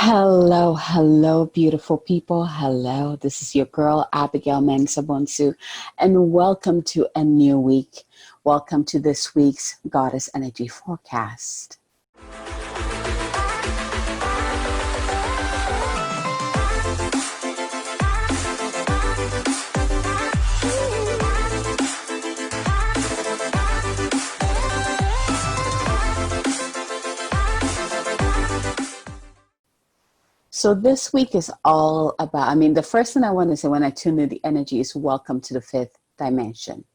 Hello, hello, beautiful people. Hello, this is your girl, Abigail Mensah, and welcome to a new week. Welcome to this week's Goddess Energy Forecast. So this week is all about, the first thing I want to say when I tune in the energy is welcome to the fifth dimension.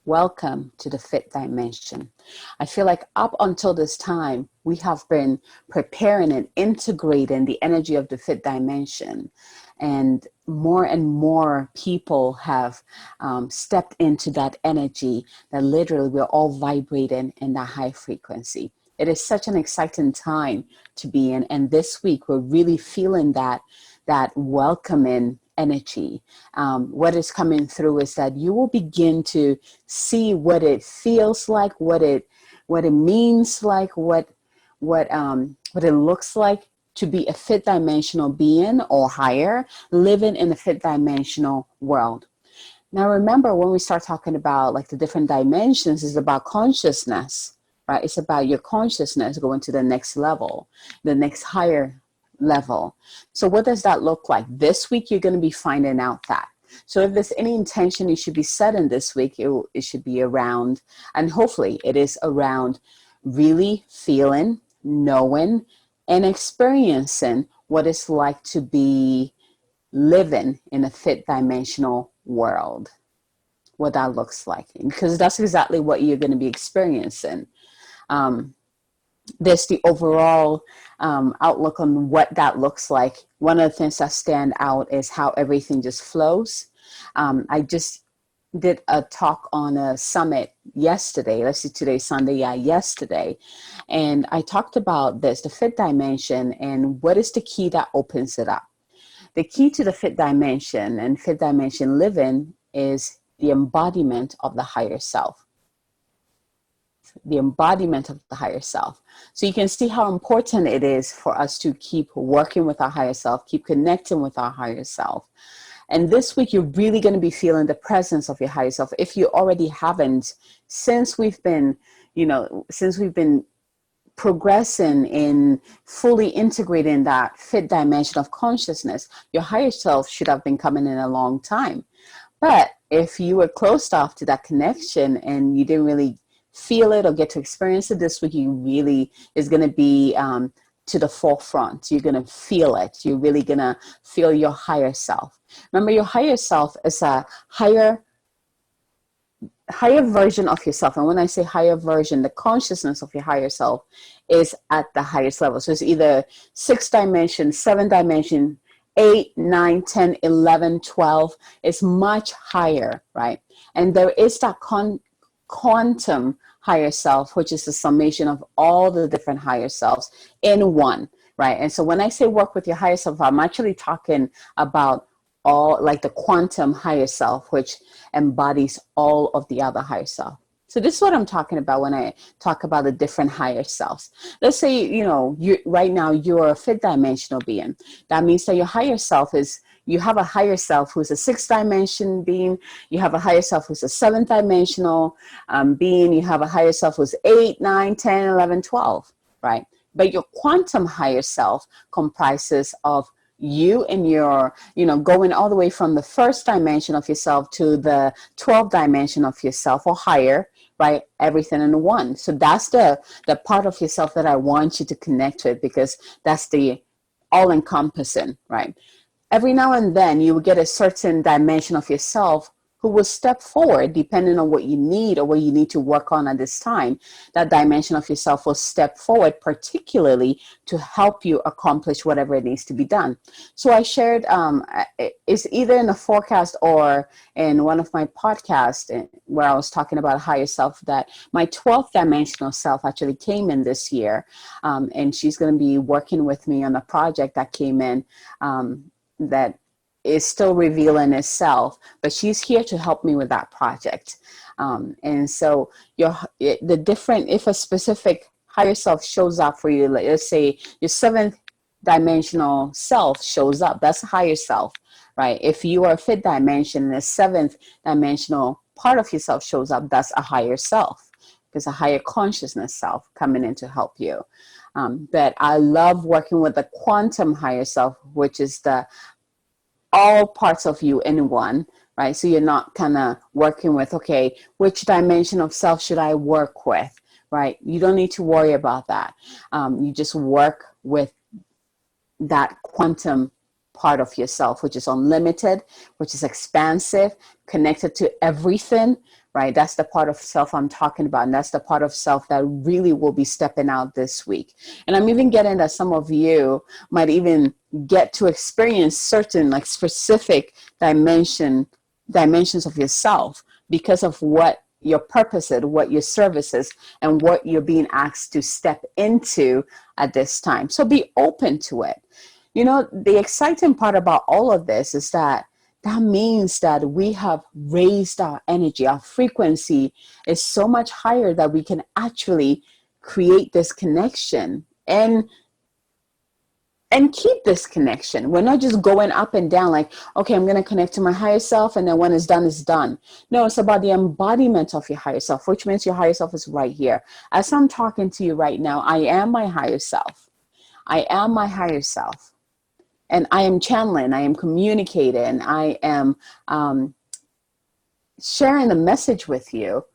Welcome to the fifth dimension. I feel like up until this time, we have been preparing and integrating the energy of the fifth dimension. And more people have stepped into that energy that literally we're all vibrating in that high frequency. It is such an exciting time to be in. And this week, we're really feeling that welcoming energy. What is coming through is that you will begin to see what it feels like, what it means like, what it looks like to be a fifth dimensional being or higher, living in a fifth dimensional world. Now, remember when we start talking about like the different dimensions, it's about consciousness, right? It's about your consciousness going to the next level, the next higher level. So what does that look like? This week, you're going to be finding out that. So if there's any intention you should be setting this week, it should be around, and hopefully it is around really feeling, knowing, and experiencing what it's like to be living in a fifth dimensional world, what that looks like, because that's exactly what you're going to be experiencing. There's the overall outlook on what that looks like. One of the things that stand out is how everything just flows. I just did a talk on a summit yesterday. Let's see, today's Sunday. Yeah, yesterday. And I talked about this, the fifth dimension, and what is the key that opens it up. The key to the fifth dimension and fifth dimension living is the embodiment of the higher self. The embodiment of the higher self. So you can see how important it is for us to keep working with our higher self, keep connecting with our higher self. And this week, you're really going to be feeling the presence of your higher self. If you already haven't, since we've been progressing in fully integrating that fifth dimension of consciousness, your higher self should have been coming in a long time. But if you were closed off to that connection and you didn't really feel it or get to experience it this week, you really is going to be to the forefront. You're going to feel it. You're really going to feel your higher self. Remember, your higher self is a higher version of yourself. And when I say higher version, the consciousness of your higher self is at the highest level. So it's either 6th dimension, 7th dimension, 8, 9, 10, 11, 12. It's much higher, right? And there is that quantum higher self, which is the summation of all the different higher selves in one, right? And so when I say work with your higher self, I'm actually talking about all like the quantum higher self, which embodies all of the other higher self. So this is what I'm talking about when I talk about the different higher selves. Let's say, right now you're a fifth dimensional being. That means that your higher self is, you have a higher self who's a sixth dimension being. You have a higher self who's a seventh dimensional being. You have a higher self who's 8, 9, 10, 11, 12, right? But your quantum higher self comprises of you and your, going all the way from the first dimension of yourself to the 12th dimension of yourself or higher, right? Everything in one. So that's the part of yourself that I want you to connect with, because that's the all encompassing, right? Every now and then you will get a certain dimension of yourself who will step forward depending on what you need or what you need to work on at this time. That dimension of yourself will step forward, particularly to help you accomplish whatever it needs to be done. So I shared, it's either in a forecast or in one of my podcasts where I was talking about higher self, that my 12th dimensional self actually came in this year. And she's going to be working with me on a project that came in that is still revealing itself, but she's here to help me with that project. And so if a specific higher self shows up for you, let's say your seventh dimensional self shows up. That's a higher self, right? If you are fifth dimension and the seventh dimensional part of yourself shows up, that's a higher self. There's a higher consciousness self coming in to help you. But I love working with the quantum higher self, which is the all parts of you in one, right? So you're not kind of working with, okay, which dimension of self should I work with, right? You don't need to worry about that. You just work with that quantum part of yourself, which is unlimited, which is expansive, connected to everything, right? That's the part of self I'm talking about. And that's the part of self that really will be stepping out this week. And I'm even getting that some of you might even get to experience certain like specific dimensions of yourself because of what your purpose is, what your service is, and what you're being asked to step into at this time. So be open to it. You know, the exciting part about all of this is that means that we have raised our energy. Our frequency is so much higher that we can actually create this connection and keep this connection. We're not just going up and down like, okay, I'm going to connect to my higher self, and then when it's done, it's done. No, it's about the embodiment of your higher self, which means your higher self is right here. As I'm talking to you right now, I am my higher self. I am my higher self. And I am channeling, I am communicating, I am sharing the message with you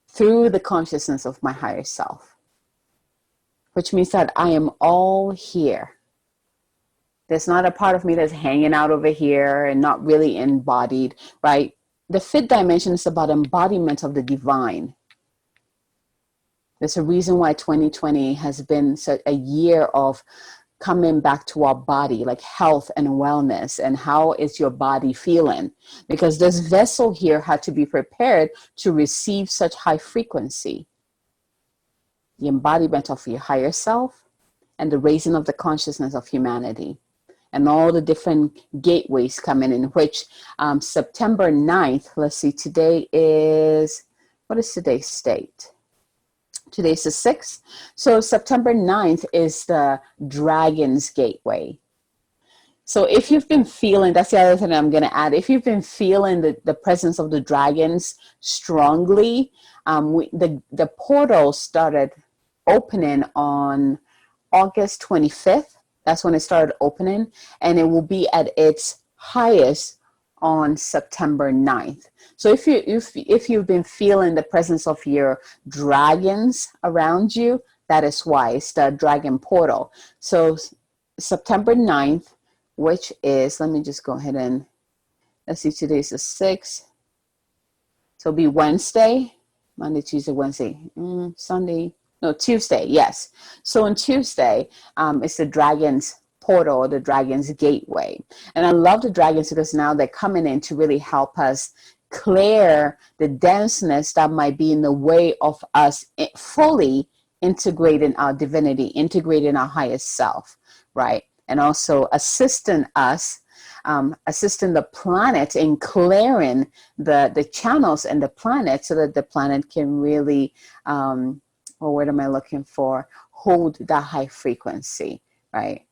through the consciousness of my higher self, which means that I am all here. There's not a part of me that's hanging out over here and not really embodied, right? The fifth dimension is about embodiment of the divine. There's a reason why 2020 has been such a year of coming back to our body, like health and wellness, and how is your body feeling? Because this vessel here had to be prepared to receive such high frequency. The embodiment of your higher self and the raising of the consciousness of humanity. And all the different gateways coming in, which September 9th, let's see, today is, what is today's date? Today's the 6th. So September 9th is the Dragon's Gateway. So if you've been feeling, that's the other thing I'm going to add, if you've been feeling the presence of the dragons strongly, the portal started opening on August 25th. That's when it started opening, and it will be at its highest on September 9th. So if you've been feeling the presence of your dragons around you, that is why it's the dragon portal. So September 9th, which is, let me just go ahead and, let's see, today's the 6th. So it'll be Wednesday, Monday, Tuesday, Wednesday, Sunday, no, Tuesday, yes. So on Tuesday, it's the dragon's portal, the dragon's gateway. And I love the dragons because now they're coming in to really help us clear the denseness that might be in the way of us fully integrating our divinity, integrating our highest self, right? And also assisting us, assisting the planet in clearing the channels in the planet so that the planet can really, or what am I looking for? Hold that high frequency, right?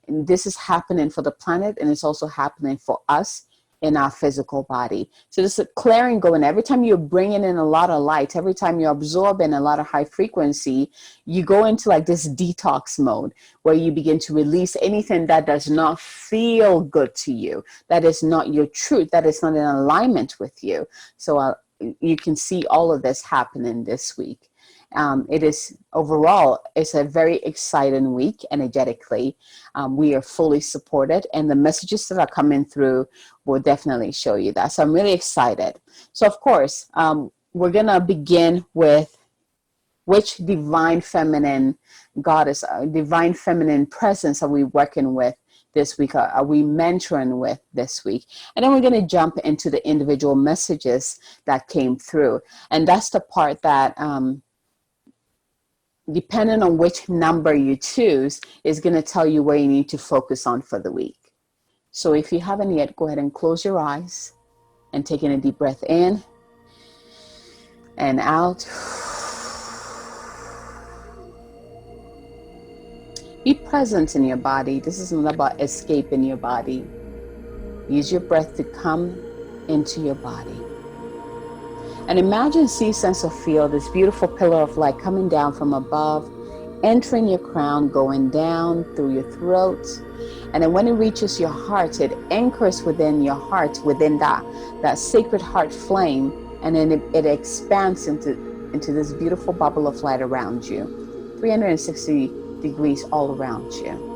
And this is happening for the planet, and it's also happening for us in our physical body. So there's a clearing going. Every time you're bringing in a lot of light, every time you're absorbing a lot of high frequency, you go into like this detox mode where you begin to release anything that does not feel good to you, that is not your truth, that is not in alignment with you. So you can see all of this happening this week. It is overall, it's a very exciting week energetically. We are fully supported, and the messages that are coming through will definitely show you that. So I'm really excited. So of course, we're going to begin with which divine feminine goddess, divine feminine presence are we working with this week? Are we mentoring with this week? And then we're going to jump into the individual messages that came through. And that's the part that, depending on which number you choose, is going to tell you where you need to focus on for the week. So if you haven't yet, go ahead and close your eyes and take in a deep breath in and out. Be present in your body. This is not about escaping your body. Use your breath to come into your body. And imagine, see, sense, or feel this beautiful pillar of light coming down from above, entering your crown, going down through your throat. And then when it reaches your heart, it anchors within your heart, within that sacred heart flame. And then it expands into this beautiful bubble of light around you, 360 degrees all around you.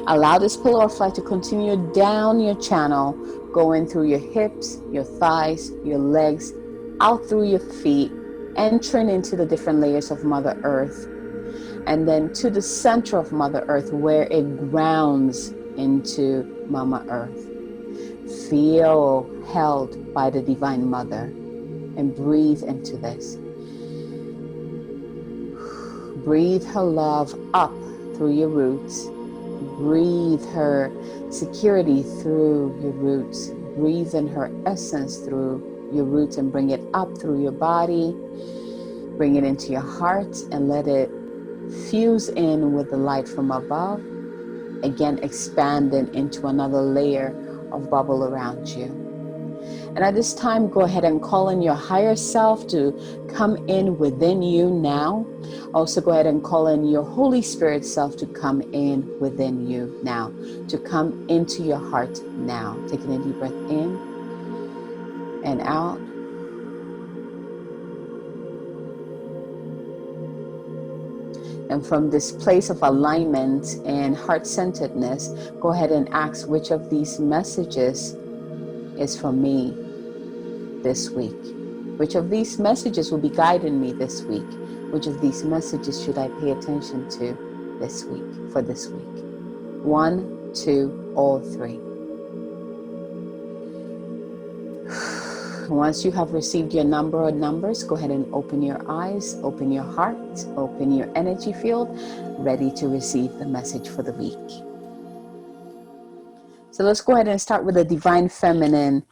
Allow this pillar of light to continue down your channel, going through your hips, your thighs, your legs, out through your feet, entering into the different layers of Mother Earth, and then to the center of Mother Earth where it grounds into Mama Earth. Feel held by the Divine Mother and breathe into this. Breathe her love up through your roots. Breathe her security through your roots. Breathe in her essence through your roots and bring it up through your body. Bring it into your heart and let it fuse in with the light from above. Again, expanding into another layer of bubble around you. And at this time, go ahead and call in your higher self to come in within you now. Also, go ahead and call in your Holy Spirit self to come in within you now, to come into your heart now. Taking a deep breath in and out. And from this place of alignment and heart-centeredness, go ahead and ask which of these messages is for me this week. Which of these messages will be guiding me this week? Which of these messages should I pay attention to this week, for this week? 1, 2, or 3. Once you have received your number or numbers, go ahead and open your eyes, open your heart, open your energy field, ready to receive the message for the week. So let's go ahead and start with the Divine Feminine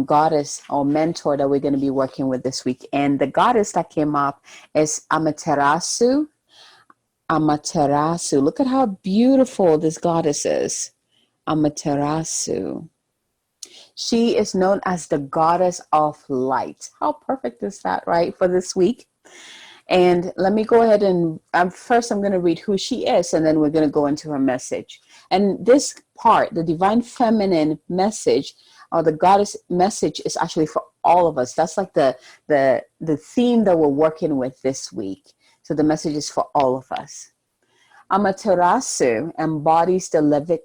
goddess or mentor that we're going to be working with this week. And the goddess that came up is Amaterasu. Amaterasu. Look at how beautiful this goddess is. Amaterasu. She is known as the goddess of light. How perfect is that, right, for this week? And let me go ahead and first I'm going to read who she is, and then we're going to go into her message. And this part, the Divine Feminine message, or the goddess message, is actually for all of us. That's like the theme that we're working with this week. So the message is for all of us. Amaterasu embodies the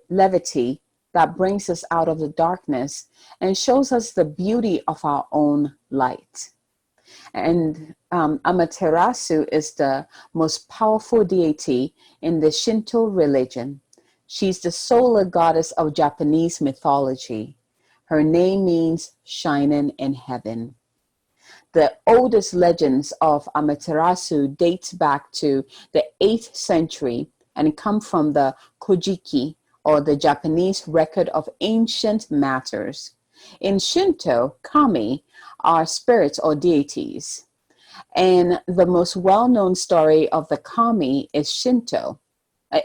levity that brings us out of the darkness and shows us the beauty of our own light. And Amaterasu is the most powerful deity in the Shinto religion. She's the solar goddess of Japanese mythology. Her name means shining in heaven. The oldest legends of Amaterasu dates back to the 8th century and come from the Kojiki, or the Japanese record of ancient matters. In Shinto, kami are spirits or deities. And the most well-known story of the kami is Shinto.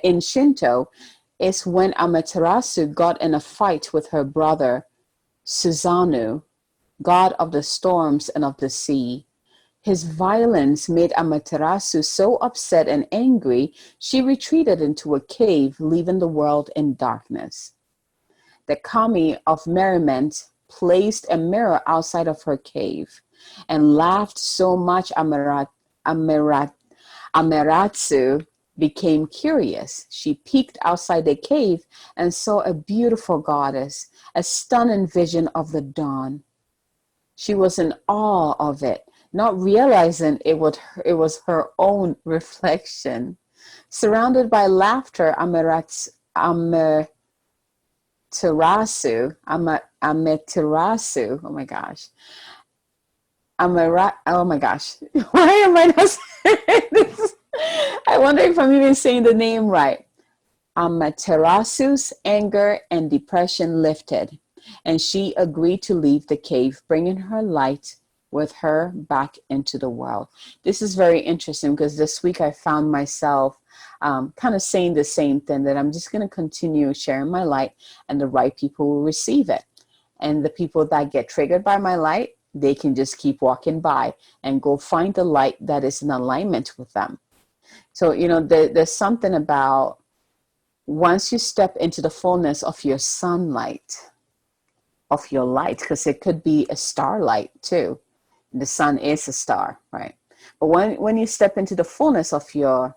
In Shinto, is when Amaterasu got in a fight with her brother, Susanoo, god of the storms and of the sea. His violence made Amaterasu so upset and angry, she retreated into a cave, leaving the world in darkness. The kami of merriment placed a mirror outside of her cave and laughed so much Amaterasu became curious. She peeked outside the cave and saw a beautiful goddess, a stunning vision of the dawn. She was in awe of it, not realizing it was her own reflection. Surrounded by laughter, Amaterasu, oh my gosh. Oh my gosh. Why am I not saying this? I wonder if I'm even saying the name right. Amaterasu's anger and depression lifted, and she agreed to leave the cave, bringing her light with her back into the world. This is very interesting because this week I found myself kind of saying the same thing, that I'm just going to continue sharing my light, and the right people will receive it. And the people that get triggered by my light, they can just keep walking by and go find the light that is in alignment with them. So, there's something about once you step into the fullness of your sunlight, of your light, because it could be a starlight too. The sun is a star, right? But when you step into the fullness of your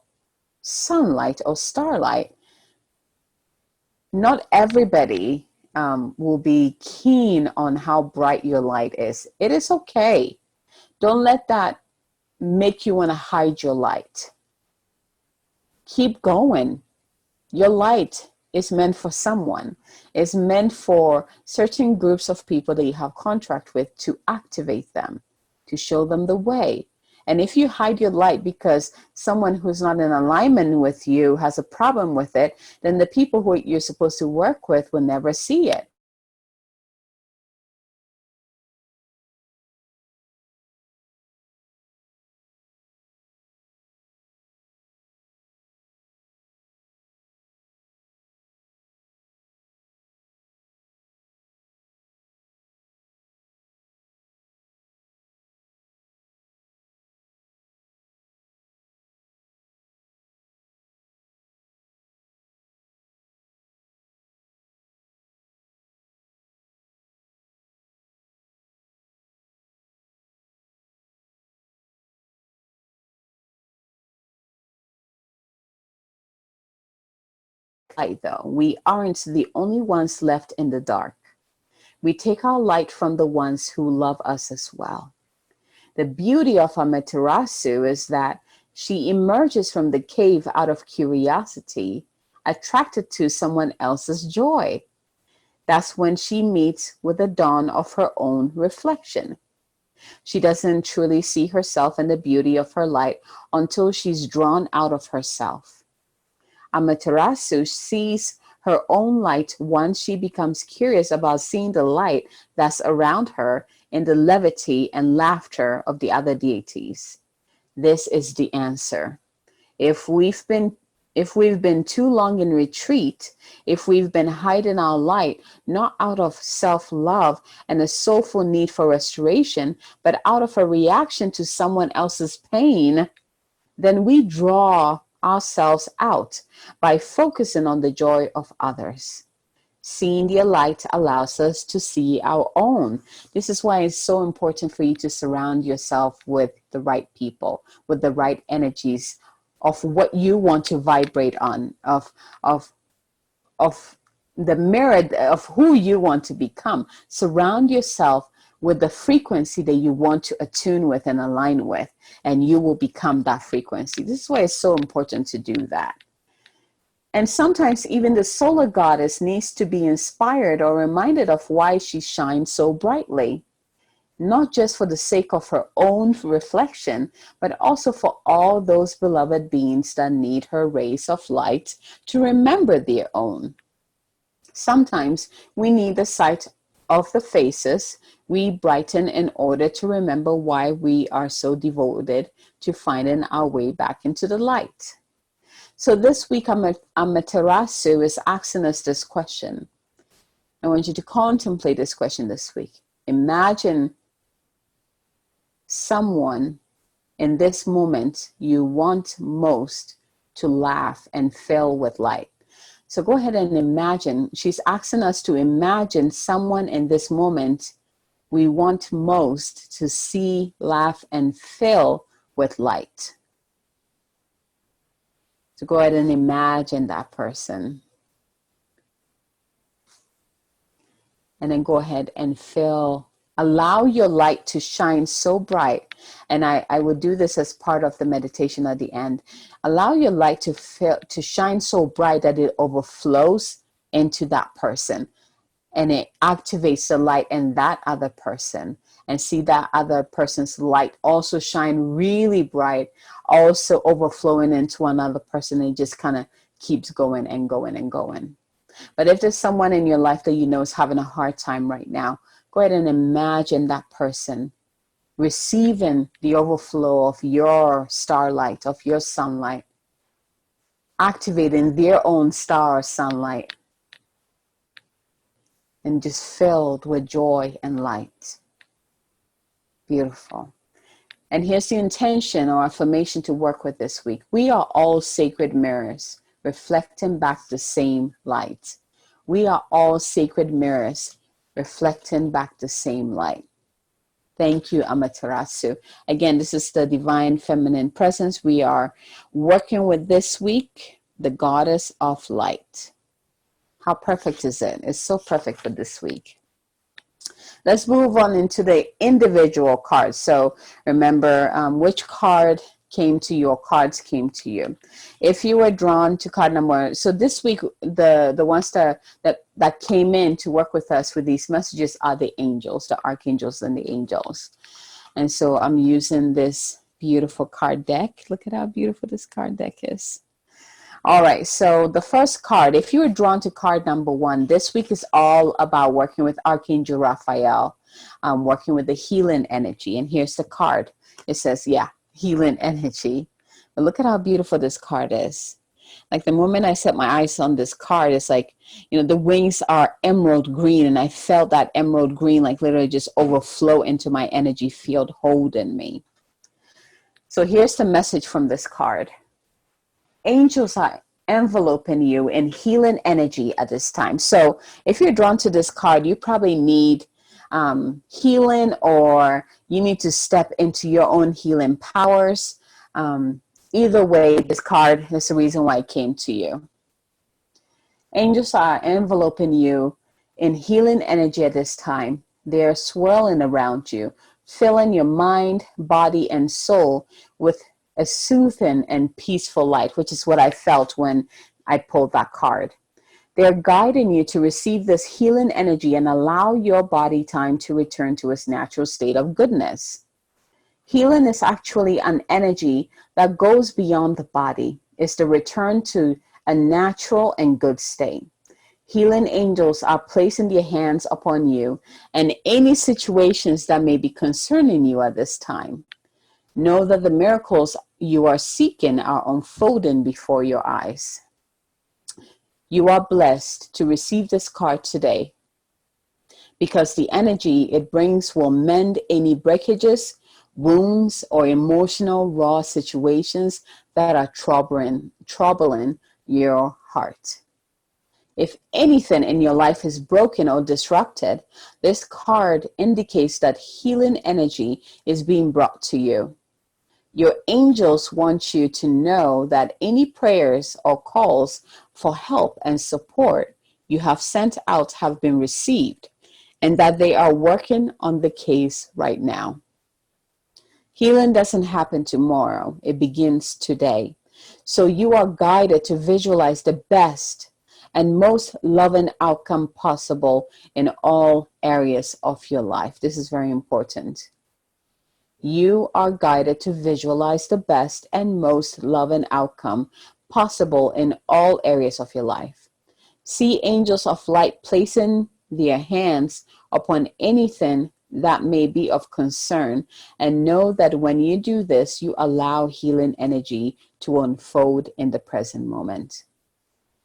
sunlight or starlight, not everybody will be keen on how bright your light is. It is okay. Don't let that make you want to hide your light. Keep going. Your light is meant for someone. It's meant for certain groups of people that you have contract with, to activate them, to show them the way. And if you hide your light because someone who's not in alignment with you has a problem with it, then the people who you're supposed to work with will never see it. Light, though, we aren't the only ones left in the dark. We take our light from the ones who love us as well. The beauty of Amaterasu is that she emerges from the cave out of curiosity, attracted to someone else's joy. That's when she meets with the dawn of her own reflection. She doesn't truly see herself and the beauty of her light until she's drawn out of herself. Amaterasu sees her own light once she becomes curious about seeing the light that's around her in the levity and laughter of the other deities. This is the answer. If we've been too long in retreat, if we've been hiding our light, not out of self-love and a soulful need for restoration, but out of a reaction to someone else's pain, then we draw ourselves out by focusing on the joy of others. Seeing their light allows us to see our own. This is why it's so important for you to surround yourself with the right people, with the right energies of what you want to vibrate on, of the mirror of who you want to become. Surround yourself with the frequency that you want to attune with and align with, and you will become that frequency. This is why it's so important to do that. And sometimes even the solar goddess needs to be inspired or reminded of why she shines so brightly, not just for the sake of her own reflection, but also for all those beloved beings that need her rays of light to remember their own. Sometimes we need the sight of the faces we brighten in order to remember why we are so devoted to finding our way back into the light. So this week, Amaterasu is asking us this question. I want you to contemplate this question this week. Imagine someone in this moment you want most to laugh and fill with light. So go ahead and imagine. She's asking us to imagine someone in this moment we want most to see, laugh, and fill with light. So go ahead and imagine that person. And then go ahead and allow your light to shine so bright. And I would do this as part of the meditation at the end. Allow your light to shine so bright that it overflows into that person. And it activates the light in that other person. And see that other person's light also shine really bright, also overflowing into another person. It just kind of keeps going and going and going. But if there's someone in your life that you know is having a hard time right now, go ahead and imagine that person receiving the overflow of your starlight, of your sunlight, activating their own star sunlight, and just filled with joy and light. Beautiful. And here's the intention or affirmation to work with this week. We are all sacred mirrors, reflecting back the same light. We are all sacred mirrors, reflecting back the same light. Thank you, Amaterasu. Again, this is the Divine Feminine Presence. We are working with this week, the Goddess of Light. How perfect is it? It's so perfect for this week. Let's move on into the individual cards. So remember which card came to you or cards came to you. If you were drawn to card number, so this week, the ones that came in to work with us with these messages are the angels, the archangels and the angels. And so I'm using this beautiful card deck. Look at how beautiful this card deck is. All right, so the first card, if you were drawn to card number 1, this week is all about working with Archangel Raphael, working with the healing energy. And here's the card. It says, healing energy. But look at how beautiful this card is. Like the moment I set my eyes on this card, it's like, the wings are emerald green, and I felt that emerald green like literally just overflow into my energy field, holding me. So here's the message from this card. Angels are enveloping you in healing energy at this time. So if you're drawn to this card, you probably need healing, or you need to step into your own healing powers. Either way, this card is the reason why it came to you. Angels are enveloping you in healing energy at this time. They're swirling around you, filling your mind, body, and soul with a soothing and peaceful light, which is what I felt when I pulled that card. They're guiding you to receive this healing energy and allow your body time to return to its natural state of goodness. Healing is actually an energy that goes beyond the body. It's the return to a natural and good state. Healing angels are placing their hands upon you and any situations that may be concerning you at this time. Know that the miracles you are seeking are unfolding before your eyes. You are blessed to receive this card today because the energy it brings will mend any breakages, wounds, or emotional raw situations that are troubling your heart. If anything in your life is broken or disrupted, this card indicates that healing energy is being brought to you. Your angels want you to know that any prayers or calls for help and support you have sent out have been received, and that they are working on the case right now. Healing doesn't happen tomorrow. It begins today. So you are guided to visualize the best and most loving outcome possible in all areas of your life. This is very important. You are guided to visualize the best and most loving outcome possible in all areas of your life. See angels of light placing their hands upon anything that may be of concern, and know that when you do this, you allow healing energy to unfold in the present moment.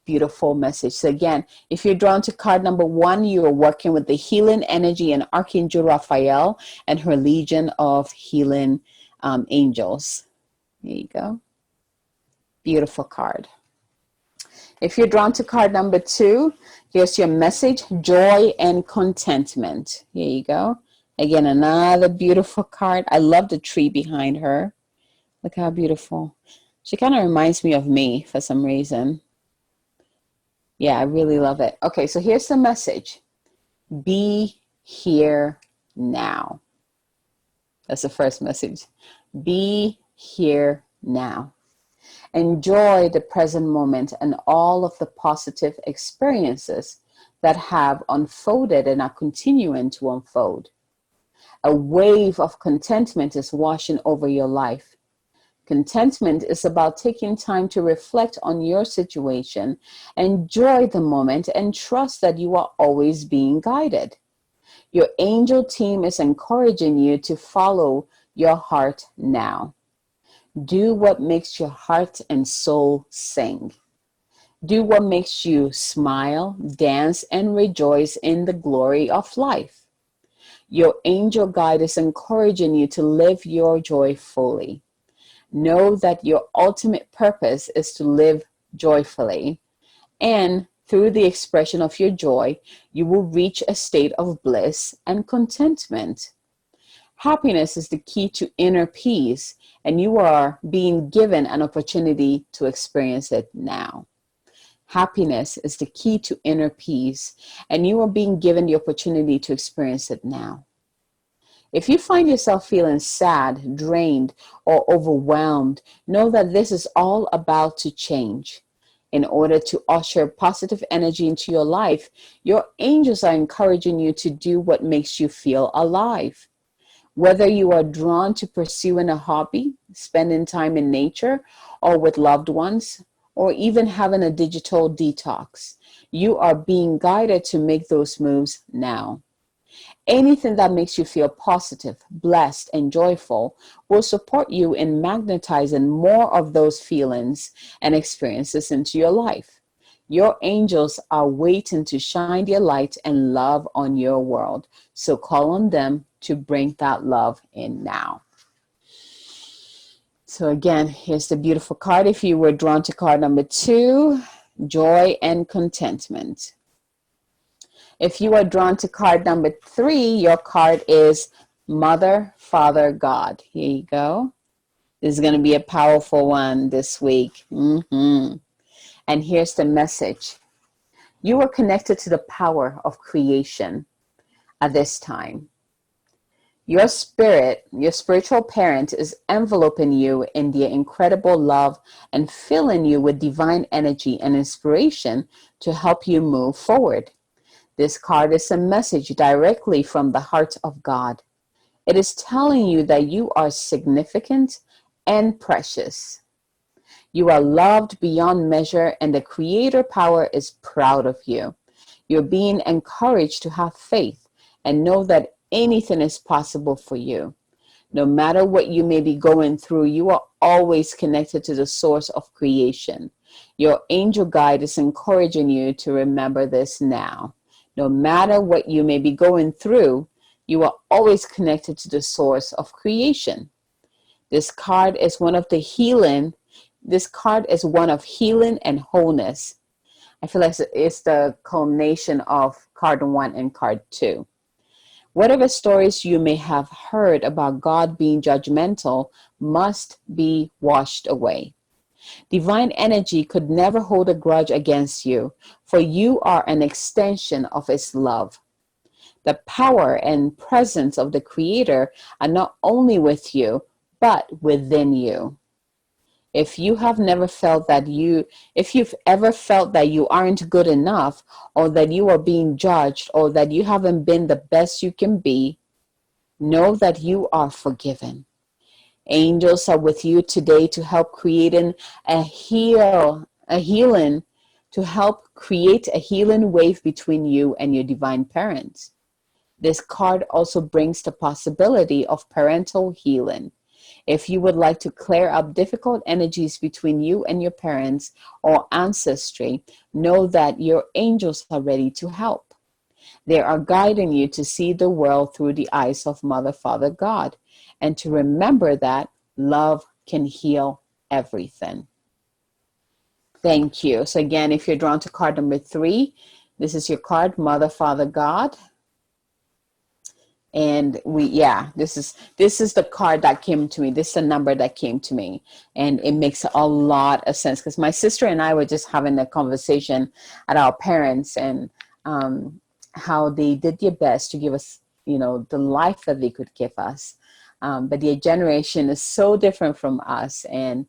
Beautiful message. So again, if you're drawn to card number 1, you are working with the healing energy and Archangel Raphael and her legion of healing angels. There you go. Beautiful card. If you're drawn to card number 2, here's your message, joy and contentment. Here you go. Again, another beautiful card. I love the tree behind her. Look how beautiful. She kind of reminds me of me for some reason. Yeah, I really love it. Okay, so here's the message. Be here now. That's the first message. Be here now. Enjoy the present moment and all of the positive experiences that have unfolded and are continuing to unfold. A wave of contentment is washing over your life. Contentment is about taking time to reflect on your situation, enjoy the moment, and trust that you are always being guided. Your angel team is encouraging you to follow your heart now. Do what makes your heart and soul sing. Do what makes you smile, dance, and rejoice in the glory of life. Your angel guide is encouraging you to live your joy fully. Know that your ultimate purpose is to live joyfully, and through the expression of your joy, you will reach a state of bliss and contentment. Happiness is the key to inner peace, and you are being given an opportunity to experience it now. Happiness is the key to inner peace, and you are being given the opportunity to experience it now. If you find yourself feeling sad, drained, or overwhelmed, know that this is all about to change. In order to usher positive energy into your life, your angels are encouraging you to do what makes you feel alive. Whether you are drawn to pursuing a hobby, spending time in nature or with loved ones, or even having a digital detox, you are being guided to make those moves now. Anything that makes you feel positive, blessed, and joyful will support you in magnetizing more of those feelings and experiences into your life. Your angels are waiting to shine their light and love on your world. So call on them to bring that love in now. So again, here's the beautiful card. If you were drawn to card number 2, joy and contentment. If you are drawn to card number 3, your card is Mother, Father, God. Here you go. This is going to be a powerful one this week. And here's the message. You are connected to the power of creation at this time. Your spirit, your spiritual parent, is enveloping you in their incredible love and filling you with divine energy and inspiration to help you move forward. This card is a message directly from the heart of God. It is telling you that you are significant and precious. You are loved beyond measure, and the Creator power is proud of you. You're being encouraged to have faith and know that anything is possible for you. No matter what you may be going through, you are always connected to the source of creation. Your angel guide is encouraging you to remember this now. No matter what you may be going through, you are always connected to the source of creation. This card is one of healing and wholeness. I feel like it's the culmination of card 1 and card 2. Whatever stories you may have heard about God being judgmental must be washed away. Divine energy could never hold a grudge against you, for you are an extension of His love. The power and presence of the Creator are not only with you, but within you. If you've ever felt that you aren't good enough, or that you are being judged, or that you haven't been the best you can be, know that you are forgiven. Angels are with you today to help create to help create a healing wave between you and your divine parents. This card also brings the possibility of parental healing. If you would like to clear up difficult energies between you and your parents or ancestry, know that your angels are ready to help. They are guiding you to see the world through the eyes of Mother, Father, God, and to remember that love can heal everything. Thank you. So again, if you're drawn to card number 3, this is your card, Mother, Father, God. And this is the card that came to me. This is the number that came to me. And it makes a lot of sense because my sister and I were just having a conversation at our parents and how they did their best to give us, the life that they could give us. But their generation is so different from us. And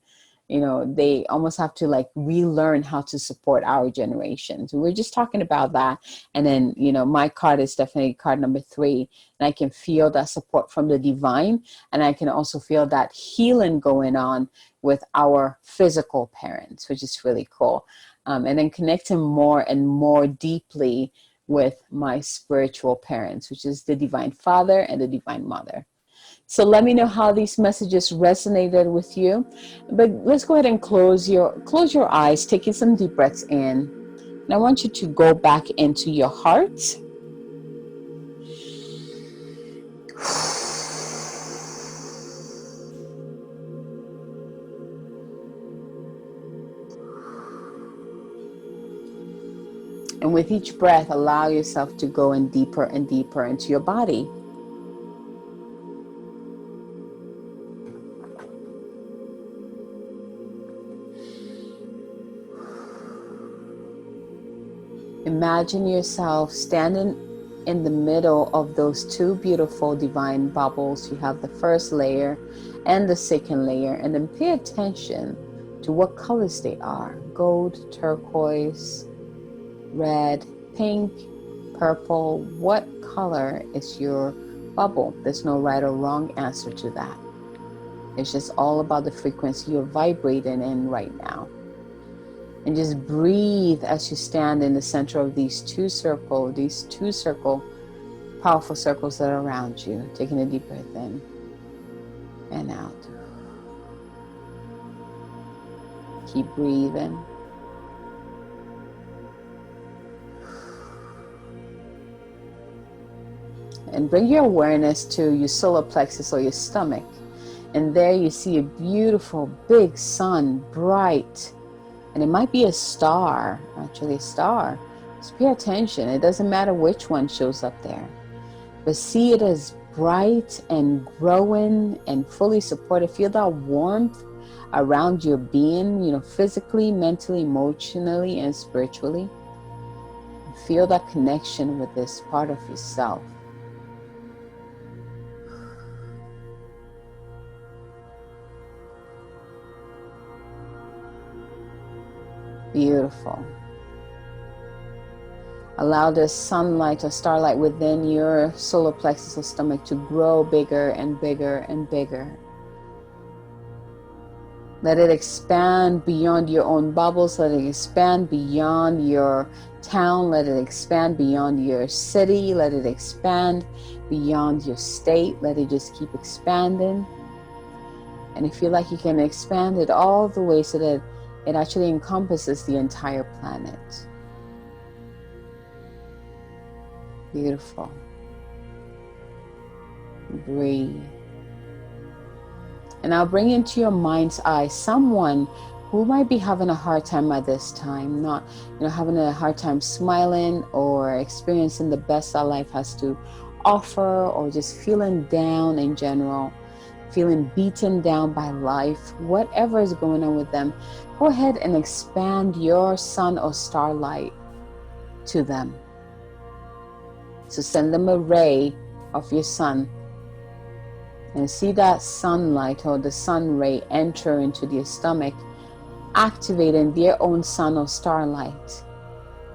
they almost have to relearn how to support our generation. So we're just talking about that. And then, my card is definitely card number 3. And I can feel that support from the divine. And I can also feel that healing going on with our physical parents, which is really cool. And then connecting more and more deeply with my spiritual parents, which is the Divine Father and the Divine Mother. So let me know how these messages resonated with you. But let's go ahead and close your eyes, taking some deep breaths in. And I want you to go back into your heart. And with each breath, allow yourself to go in deeper and deeper into your body. Imagine yourself standing in the middle of those two beautiful divine bubbles. You have the first layer and the second layer, and then pay attention to what colors they are: gold, turquoise, red, pink, purple. What color is your bubble? There's no right or wrong answer to that. It's just all about the frequency you're vibrating in right now. And just breathe as you stand in the center of these two powerful circles that are around you. Taking a deep breath in and out. Keep breathing. And bring your awareness to your solar plexus or your stomach. And there you see a beautiful big sun, bright. And it might be a star, actually a star. Just pay attention. It doesn't matter which one shows up there. But see it as bright and growing and fully supported. Feel that warmth around your being, physically, mentally, emotionally, and spiritually. Feel that connection with this part of yourself. Beautiful. Allow the sunlight or starlight within your solar plexus or stomach to grow bigger and bigger and bigger. Let it expand beyond your own bubbles. Let it expand beyond your town. Let it expand beyond your city. Let it expand beyond your state. Let it just keep expanding. And you feel like you can expand it all the way so that it actually encompasses the entire planet. Beautiful. Breathe. And I'll bring into your mind's eye someone who might be having a hard time at this time, not having a hard time smiling or experiencing the best that life has to offer, or just feeling down in general, feeling beaten down by life. Whatever is going on with them, go ahead and expand your sun or starlight to them. So send them a ray of your sun, and see that sunlight or the sun ray enter into their stomach, activating their own sun or starlight,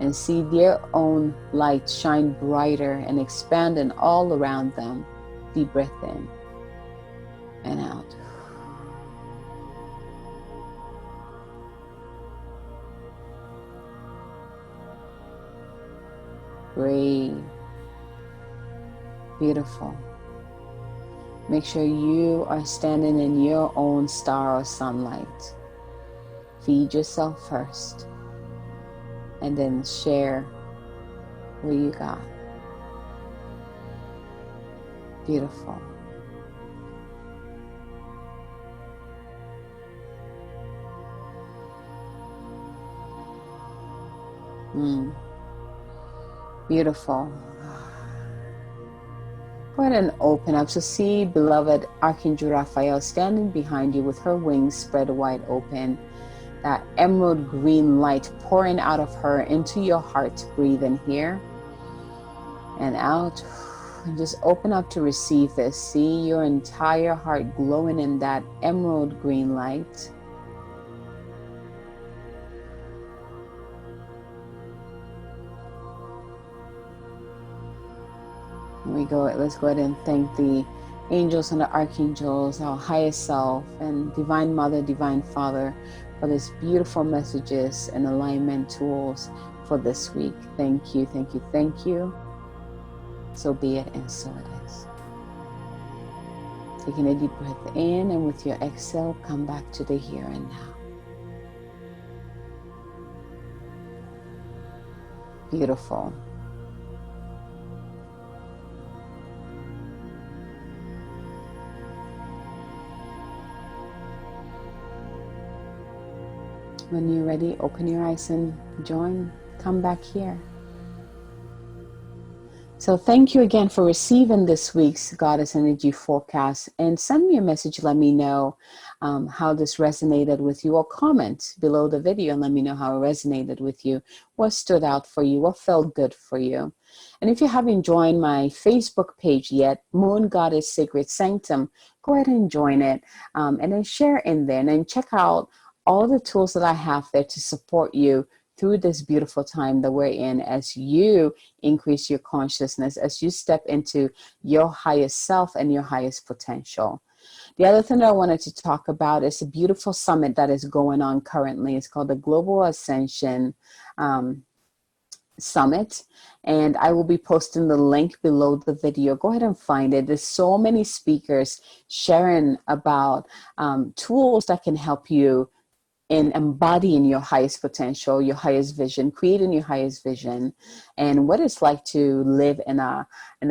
and see their own light shine brighter and expanding all around them. Deep breath in and out. Breathe. Beautiful. Make sure you are standing in your own star or sunlight. Feed yourself first, and then share what you got. Beautiful. Beautiful. Go ahead and open up. So see beloved Archangel Raphael standing behind you with her wings spread wide open. That emerald green light pouring out of her into your heart. Breathe in here and out. And just open up to receive this. See your entire heart glowing in that emerald green light. Let's go ahead and thank the angels and the archangels, our highest self, and Divine Mother, Divine Father, for these beautiful messages and alignment tools for this week. Thank you, thank you, thank you. So be it, and so it is. Taking a deep breath in, and with your exhale, come back to the here and now. Beautiful. When you're ready, open your eyes and join. Come back here. So thank you again for receiving this week's Goddess Energy Forecast, and send me a message. Let me know how this resonated with you, or comment below the video and let me know how it resonated with you, what stood out for you, what felt good for you. And if you haven't joined my Facebook page yet, Moon Goddess Sacred Sanctum, go ahead and join it, and then share in there, and then check out all the tools that I have there to support you through this beautiful time that we're in, as you increase your consciousness, as you step into your highest self and your highest potential. The other thing that I wanted to talk about is a beautiful summit that is going on currently. It's called the Global Ascension Summit, and I will be posting the link below the video. Go ahead and find it. There's so many speakers sharing about tools that can help you in embodying your highest potential, your highest vision, creating your highest vision, and what it's like to live in a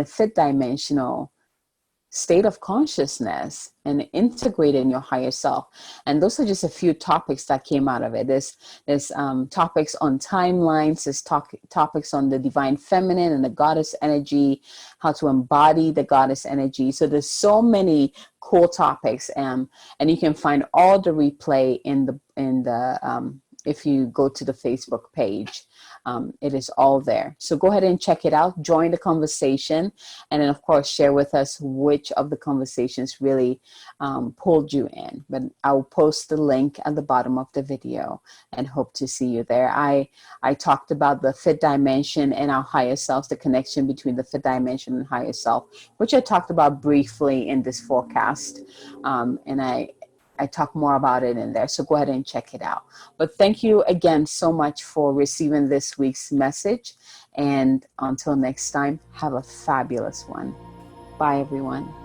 fifth dimensional state of consciousness and integrate in your higher self. And those are just a few topics that came out of it. There's topics on timelines, there's topics on the divine feminine and the goddess energy, how to embody the goddess energy. So there's so many cool topics, and you can find all the replay in the if you go to the Facebook page. It is all there. So go ahead and check it out, join the conversation, and then of course share with us which of the conversations really pulled you in. But I'll post the link at the bottom of the video and hope to see you there. I talked about the fifth dimension and our higher selves, the connection between the fifth dimension and higher self, which I talked about briefly in this forecast. And I talk more about it in there, so go ahead and check it out. But thank you again so much for receiving this week's message, and until next time, have a fabulous one. Bye, everyone.